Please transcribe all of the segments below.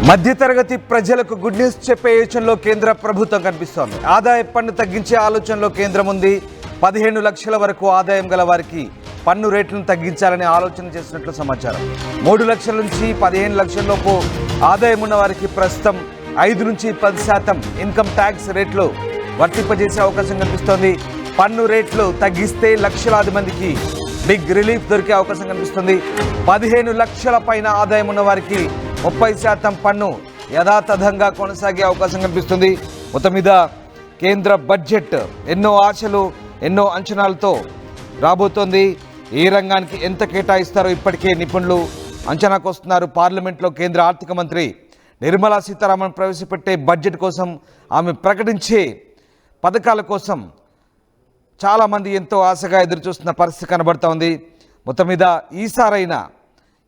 మధ్యతరగతి ప్రజలకు good news చెప్పే యోచనలో కేంద్ర ప్రభుత్వం కనిపిస్తోంది. ఆదాయ పన్ను తగ్గించే ఆలోచనలో కేంద్రం ఉంది. 15 లక్షల వరకు ఆదాయం గల వారికి పన్ను రేట్లను తగ్గించాలని ఆలోచన చేస్తున్నట్లు సమాచారం. 3 లక్షల నుంచి 15 లక్షల లోపు ఆదాయం ఉన్న వారికి ప్రస్తుతం 5 నుంచి 10% ఇన్కమ్ ట్యాక్స్ రేట్లు వర్తింపజేసే అవకాశం కనిపిస్తోంది. పన్ను రేట్లు తగ్గిస్తే లక్షలాది మందికి బిగ్ రిలీఫ్ దొరికే అవకాశం కనిపిస్తుంది. 15 లక్షల పైన ఆదాయం ఉన్న వారికి 30% పన్ను యథాతథంగా కొనసాగే అవకాశం కనిపిస్తుంది. మొత్తం మీద కేంద్ర బడ్జెట్ ఎన్నో ఆశలు ఎన్నో అంచనాలతో రాబోతోంది. ఏ రంగానికి ఎంత కేటాయిస్తారో ఇప్పటికే నిపుణులు అంచనాకు వస్తున్నారు. పార్లమెంట్లో కేంద్ర ఆర్థిక మంత్రి నిర్మలా సీతారామన్ ప్రవేశపెట్టే బడ్జెట్ కోసం, ఆమె ప్రకటించే పథకాల కోసం చాలామంది ఎంతో ఆశగా ఎదురుచూస్తున్న పరిస్థితి కనబడుతోంది. మొత్తం మీద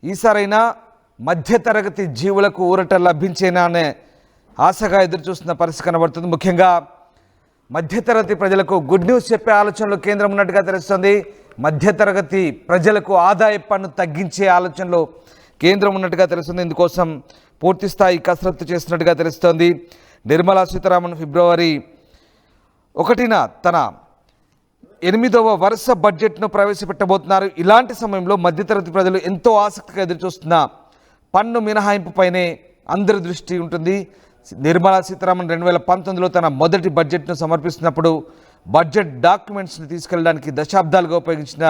ఈసారైనా మధ్యతరగతి జీవులకు ఊరట లభించేనా అనే ఆశగా ఎదురుచూస్తున్న పరిస్థితి కనబడుతుంది. ముఖ్యంగా మధ్యతరగతి ప్రజలకు గుడ్ న్యూస్ చెప్పే ఆలోచనలో కేంద్రం ఉన్నట్టుగా తెలుస్తోంది. మధ్యతరగతి ప్రజలకు ఆదాయ పన్ను తగ్గించే ఆలోచనలో కేంద్రం ఉన్నట్టుగా తెలుస్తుంది. ఇందుకోసం పూర్తిస్థాయి కసరత్తు చేస్తున్నట్టుగా తెలుస్తోంది. నిర్మలా సీతారామన్ ఫిబ్రవరి 1న తన 8వ వరుస బడ్జెట్ను ప్రవేశపెట్టబోతున్నారు. ఇలాంటి సమయంలో మధ్యతరగతి ప్రజలు ఎంతో ఆసక్తిగా ఎదురుచూస్తున్న పన్ను మినహాయింపుపైనే అందరి దృష్టి ఉంటుంది. నిర్మలా సీతారామన్ 2019లో తన మొదటి బడ్జెట్ను సమర్పిస్తున్నప్పుడు బడ్జెట్ డాక్యుమెంట్స్ని తీసుకెళ్ళడానికి దశాబ్దాలుగా ఉపయోగించిన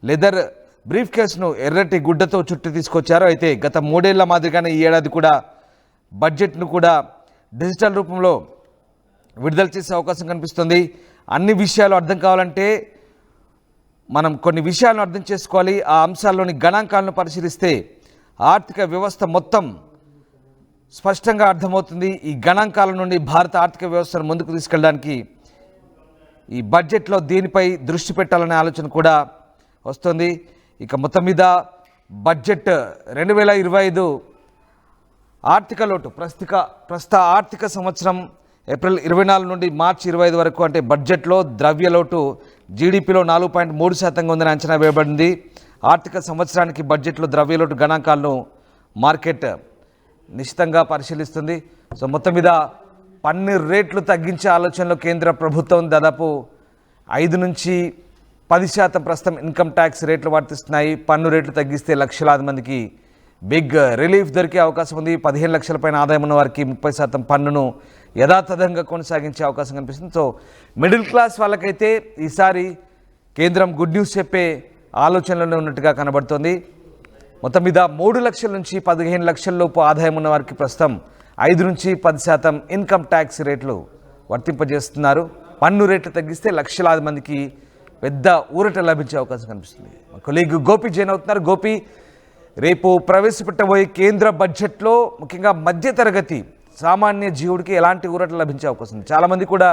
లెదర్ బ్రీఫ్ కేసును ఎర్రటి గుడ్డతో చుట్టి తీసుకొచ్చారు. అయితే గత 3 ఏళ్ల మాదిరిగానే ఈ ఏడాది కూడా బడ్జెట్ను కూడా డిజిటల్ రూపంలో విడుదల చేసే అవకాశం కనిపిస్తుంది. అన్ని విషయాలు అర్థం కావాలంటే మనం కొన్ని విషయాలను అర్థం చేసుకోవాలి. ఆ అంశాల్లోని గణాంకాలను పరిశీలిస్తే ఆర్థిక వ్యవస్థ మొత్తం స్పష్టంగా అర్థమవుతుంది. ఈ గణాంకాల నుండి భారత ఆర్థిక వ్యవస్థను ముందుకు తీసుకెళ్ళడానికి ఈ బడ్జెట్లో దీనిపై దృష్టి పెట్టాలనే ఆలోచన కూడా వస్తుంది. ఇక మొత్తం మీద బడ్జెట్ 2025 ఆర్థిక లోటు ప్రస్తుత ఆర్థిక సంవత్సరం ఏప్రిల్ 24 నుండి మార్చి 25 వరకు అంటే బడ్జెట్లో ద్రవ్య లోటు జీడిపిలో 4.3% ఉందని అంచనా వేయబడింది. ఆర్థిక సంవత్సరానికి బడ్జెట్లో ద్రవ్యలోటు గణాంకాలను మార్కెట్ నిశ్చితంగా పరిశీలిస్తుంది. సో మొత్తం మీద పన్ను రేట్లు తగ్గించే ఆలోచనలో కేంద్ర ప్రభుత్వం దాదాపు 5 నుంచి 10% ప్రస్తుతం ఇన్కమ్ ట్యాక్స్ రేట్లు వర్తిస్తున్నాయి. పన్ను రేట్లు తగ్గిస్తే లక్షలాది మందికి బిగ్ రిలీఫ్ దొరికే అవకాశం ఉంది. 15 లక్షల పైన ఆదాయం ఉన్న వారికి 30% పన్నును యథాతథంగా కొనసాగించే అవకాశం కనిపిస్తుంది. సో మిడిల్ క్లాస్ వాళ్ళకైతే ఈసారి కేంద్రం గుడ్ న్యూస్ చెప్పే ఆలోచనలోనే ఉన్నట్టుగా కనబడుతోంది. మొత్తం మీద 3 లక్షల నుంచి 15 లక్షల లోపు ఆదాయం ఉన్న వారికి ప్రస్తుతం 5 నుంచి 10% ఇన్కమ్ ట్యాక్స్ రేట్లు వర్తింపజేస్తున్నారు. పన్ను రేట్లు తగ్గిస్తే లక్షలాది మందికి పెద్ద ఊరట లభించే అవకాశం కనిపిస్తుంది. మా కొలీగ్ గోపి జైన్ అవుతున్నారు. గోపి, రేపు ప్రవేశపెట్టబోయే కేంద్ర బడ్జెట్లో ముఖ్యంగా మధ్యతరగతి సామాన్య జీవుడికి ఎలాంటి ఊరట లభించే అవకాశం ఉంది? చాలామంది కూడా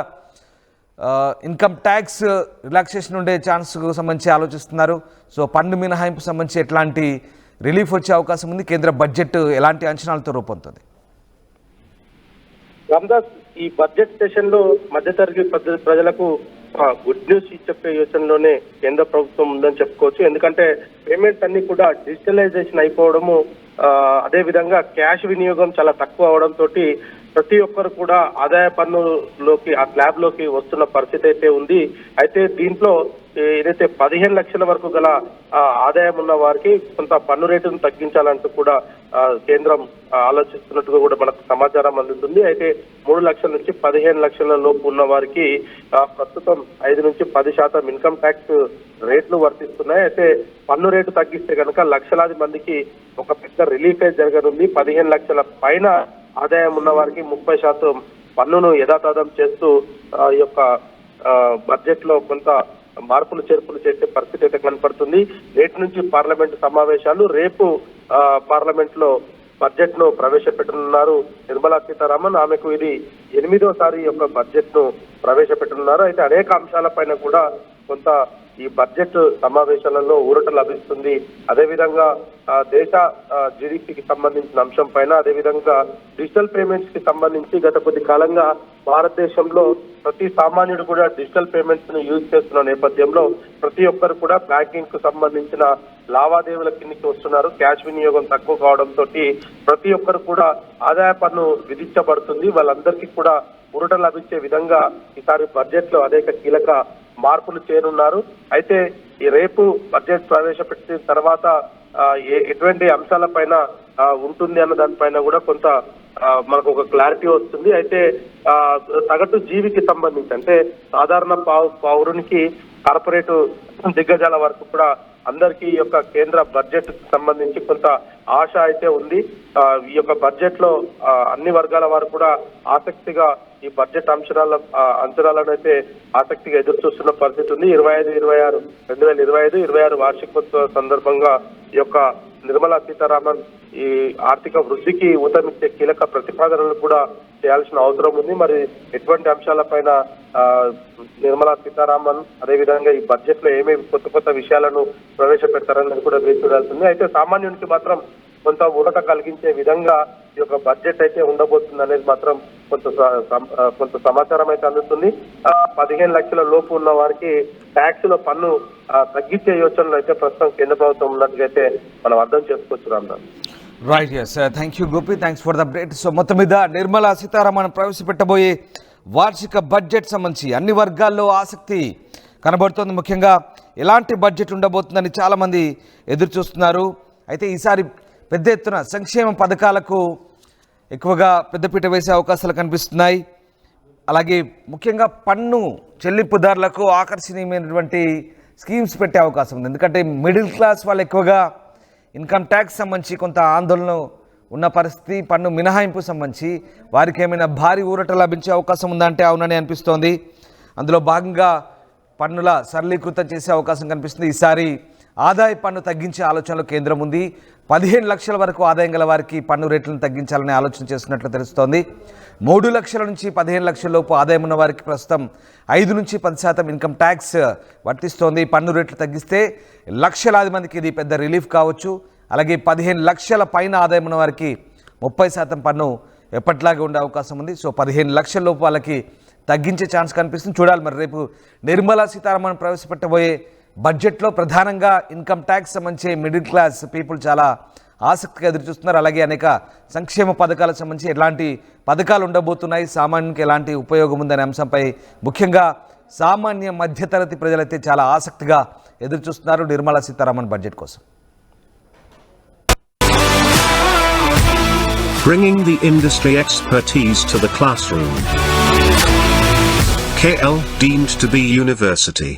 ఇన్కమ్ ట్యాక్స్ రిలాక్సేషన్ ఉండే ఛాన్స్కు సంబంధించి ఆలోచిస్తున్నారు. సో పన్ను మినహాయింపు సంబంధించి ఎట్లాంటి రిలీఫ్ వచ్చే అవకాశం ఉంది? కేంద్ర బడ్జెట్ ఎలాంటి అంచనాలతో రూపొందుతుంది? రామ్దాస్, ఈ బడ్జెట్ సెషన్ లో మధ్యతరగతి ప్రజలకు గుడ్ న్యూస్ చెప్పే యోచనలోనే కేంద్ర ప్రభుత్వం ఉందని చెప్పుకోవచ్చు. ఎందుకంటే పేమెంట్స్ అన్ని కూడా డిజిటలైజేషన్ అయిపోవడము, అదే విధంగా క్యాష్ వినియోగం చాలా తక్కువ అవడంతో ప్రతి ఒక్కరు కూడా ఆదాయ పన్నులోకి ఆ స్లాబ్ లోకి వస్తున్న పరిస్థితి అయితే ఉంది. అయితే దీంట్లో ఏదైతే 15 లక్షల వరకు గల ఆదాయం ఉన్న వారికి కొంత పన్ను రేటును తగ్గించాలంటూ కూడా కేంద్రం ఆలోచిస్తున్నట్టుగా కూడా మనకు సమాచారం అందుతుంది. అయితే 3 లక్షల నుంచి 15 లక్షల లోపు ఉన్న వారికి ప్రస్తుతం 5 నుంచి 10% ఇన్కమ్ ట్యాక్స్ రేట్లు వర్తిస్తున్నాయి. అయితే పన్ను రేటు తగ్గిస్తే కనుక లక్షలాది మందికి ఒక పెద్ద రిలీఫే జరగనుంది. 15 లక్షల పైన ఆదాయం ఉన్న వారికి 30% పన్నును యథాతథం చేస్తూ ఈ యొక్క బడ్జెట్ లో కొంత మార్పులు చేర్పులు చేసే పరిస్థితి అయితే కనపడుతుంది. నేటి నుంచి పార్లమెంట్ సమావేశాలు, రేపు పార్లమెంట్ లో బడ్జెట్ ను ప్రవేశపెట్టనున్నారు నిర్మలా సీతారామన్. ఆమెకు ఇది 8వసారి యొక్క బడ్జెట్ ను ప్రవేశపెట్టనున్నారు. అయితే అనేక అంశాలపైన కూడా కొంత ఈ బడ్జెట్ సమావేశాలలో ఊరట లభిస్తుంది. అదేవిధంగా దేశ జీడీపీకి సంబంధించిన అంశం పైన, అదేవిధంగా డిజిటల్ పేమెంట్స్ కి సంబంధించి గత కొద్ది కాలంగా భారతదేశంలో ప్రతి సామాన్యుడు కూడా డిజిటల్ పేమెంట్స్ ను యూజ్ చేస్తున్న నేపథ్యంలో ప్రతి ఒక్కరు కూడా బ్యాంకింగ్ కు సంబంధించిన లావాదేవీల కిందికి వస్తున్నారు. క్యాష్ వినియోగం తక్కువ కావడంతో ప్రతి ఒక్కరు కూడా ఆదాయ పన్ను విధించబడుతుంది. వాళ్ళందరికీ కూడా ఊరట లభించే విధంగా ఈసారి బడ్జెట్ లో అనేక కీలక మార్పులు చేయనున్నారు. అయితే ఈ రేపు బడ్జెట్ ప్రవేశపెట్టిన తర్వాత ఎటువంటి అంశాలపైన ఉంటుంది అన్న దానిపైన కూడా కొంత మనకు ఒక క్లారిటీ వస్తుంది. అయితే సగటు జీవికి సంబంధించి అంటే సాధారణ పౌరునికి కార్పొరేట్ దిగ్గజాల వరకు కూడా అందరికీ ఈ యొక్క కేంద్ర బడ్జెట్ సంబంధించి కొంత ఆశ అయితే ఉంది. ఈ యొక్క బడ్జెట్ లో అన్ని వర్గాల వారు కూడా ఆసక్తిగా ఈ బడ్జెట్ అంచనాలను అయితే ఆసక్తిగా ఎదురు చూస్తున్న పరిస్థితి ఉంది. 2025 వార్షికోత్సవ సందర్భంగా ఈ యొక్క నిర్మలా సీతారామన్ ఈ ఆర్థిక వృద్ధికి ఊతమిచ్చే కీలక ప్రతిపాదనలు కూడా చేయాల్సిన అవసరం ఉంది. మరి ఎటువంటి అంశాలపైన నిర్మలా సీతారామన్ అదేవిధంగా ఈ బడ్జెట్ లో ఏమేమి కొత్త విషయాలను ప్రవేశపెడతారని కూడా వేచి చూడాల్సింది. అయితే సామాన్యునికి మాత్రం కొంత ఊరట కలిగించే విధంగా ఈ యొక్క బడ్జెట్ అయితే ఉండబోతుంది అనేది మాత్రం కొంత సమాచారం అయితే అందుతుంది. 15 లక్షల లోపు ఉన్న వారికి ట్యాక్స్ లో పన్ను తగ్గించే యోచనలు అయితే ప్రస్తుతం కేంద్ర ప్రభుత్వం ఉన్నట్టుగా అయితే మనం అర్థం చేసుకోవచ్చు. Ramdas right, yes, thank you Gopi, thanks for the update. So మొత్తం మీద నిర్మలా సీతారామన్ ప్రవేశపెట్టబోయే వార్షిక బడ్జెట్ సంబంధించి అన్ని వర్గాల్లో ఆసక్తి కనబడుతోంది. ముఖ్యంగా ఎలాంటి బడ్జెట్ ఉండబోతుందని చాలామంది ఎదురు చూస్తున్నారు. అయితే ఈసారి పెద్ద ఎత్తున సంక్షేమ పథకాలకు ఎక్కువగా పెద్దపీట వేసే అవకాశాలు కనిపిస్తున్నాయి. అలాగే ముఖ్యంగా పన్ను చెల్లింపుదారులకు ఆకర్షణీయమైనటువంటి స్కీమ్స్ పెట్టే అవకాశం ఉంది. ఎందుకంటే మిడిల్ క్లాస్ వాళ్ళు ఎక్కువగా ఇన్కమ్ ట్యాక్స్ సంబంధించి కొంత ఆందోళన ఉన్న పరిస్థితి. పన్ను మినహాయింపు సంబంధించి వారికి ఏమైనా భారీ ఊరట లభించే అవకాశం ఉందంటే అవునని అనిపిస్తోంది. అందులో భాగంగా పన్నుల సరళీకృతం చేసే అవకాశం కనిపిస్తుంది. ఈసారి ఆదాయ పన్ను తగ్గించే ఆలోచనలో కేంద్రం ఉంది. 15 లక్షల వరకు ఆదాయం గల వారికి పన్ను రేట్లను తగ్గించాలనే ఆలోచన చేస్తున్నట్లు తెలుస్తోంది. 3 లక్షల నుంచి 15 లక్షల లోపు ఆదాయం ఉన్న వారికి ప్రస్తుతం 5 నుంచి 10% ఇన్కమ్ ట్యాక్స్ వర్తిస్తోంది. పన్ను రేట్లు తగ్గిస్తే లక్షలాది మందికి ఇది పెద్ద రిలీఫ్ కావచ్చు. అలాగే 15 లక్షల పైన ఆదాయం ఉన్న వారికి 30% పన్ను ఎప్పట్లాగే ఉండే అవకాశం ఉంది. సో 15 లక్షల లోపు వాళ్ళకి తగ్గించే ఛాన్స్ కనిపిస్తుంది. చూడాలి మరి రేపు నిర్మలా సీతారామన్ ప్రవేశపెట్టబోయే బడ్జెట్లో ప్రధానంగా ఇన్కమ్ ట్యాక్స్ సంబంధించి మిడిల్ క్లాస్ పీపుల్ చాలా ఆసక్తిగా ఎదురుచూస్తున్నారు. అలాగే అనేక సంక్షేమ పథకాలకు సంబంధించి ఎలాంటి పథకాలు ఉండబోతున్నాయి, సామాన్యునికి ఎలాంటి ఉపయోగం ఉందనే అంశంపై ముఖ్యంగా సామాన్య మధ్యతరగతి ప్రజలైతే చాలా ఆసక్తిగా ఎదురుచూస్తున్నారు నిర్మలా సీతారామన్ బడ్జెట్ కోసం. Bringing the industry expertise to the classroom. KL deemed to be university.